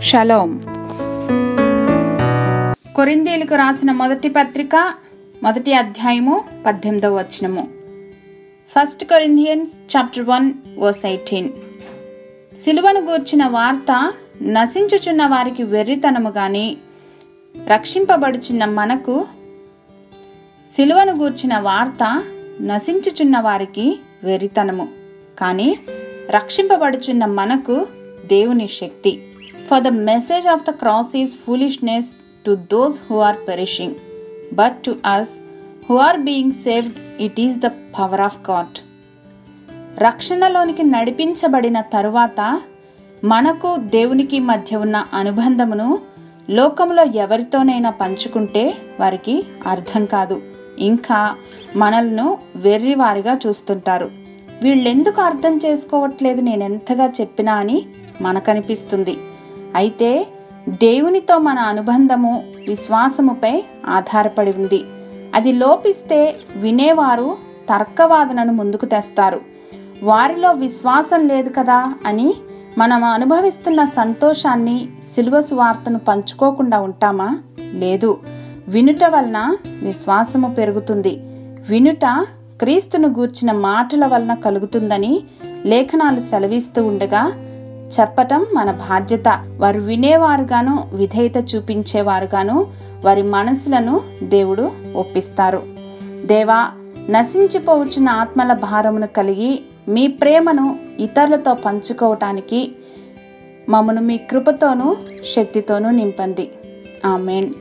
Shalom. కొరింథీయులకు రాసిన మొదటి పత్రిక 1వ అధ్యాయము 18వ వచనము. 1 Corinthians chapter 1 verse 18. సిలువను గూర్చిన వార్త నశించుచున్న వారికి వెర్రితనము గాని రక్షింపబడుచున్న మనకు సిలువను గూర్చిన వార్త నశించుచున్న వారికి వెర్రితనము కానీ రక్షింపబడుచున్న మనకు దేవుని శక్తి. For the message of the cross is foolishness to those who are perishing, but to us who are being saved it is the power of God. రక్షణలోనికి నడిపించబడిన తరువాత మనకు దేవునికి మధ్య ఉన్న అనుబంధమును లోకములో ఎవరితోనైనా పంచుకుంటే వారికి అర్థం కాదు, ఇంకా మనల్ని వెర్రివారిగా చూస్తుంటారు. వీళ్ళెందుకు అర్థం చేసుకోవట్లేదు నేనెంతగా చెప్పినా అని మనకనిపిస్తుంది. అయితే దేవునితో మన అనుబంధము విశ్వాసముపై ఆధారపడి ఉంది. అది లోపిస్తే వినేవారు తర్కవాదనను ముందుకు తెస్తారు. వారిలో విశ్వాసం లేదు కదా అని మనం అనుభవిస్తున్న సంతోషాన్ని, సిలువ సువార్తను పంచుకోకుండా ఉంటామా? లేదు. వినుట వలన విశ్వాసము పెరుగుతుంది. వినుట క్రీస్తును గూర్చిన మాటల వలన కలుగుతుందని లేఖనాలు సెలవిస్తూ ఉండగా చెప్పటం మన బాధ్యత. వారు వినేవారుగాను విధేయత చూపించేవారుగాను వారి మనసులను దేవుడు ఒప్పిస్తారు. దేవా, నశించిపోవచ్చున్న ఆత్మల భారమును కలిగి మీ ప్రేమను ఇతరులతో పంచుకోవటానికి మమ్మను మీ కృపతోనూ శక్తితోనూ నింపండి. ఆమేన్.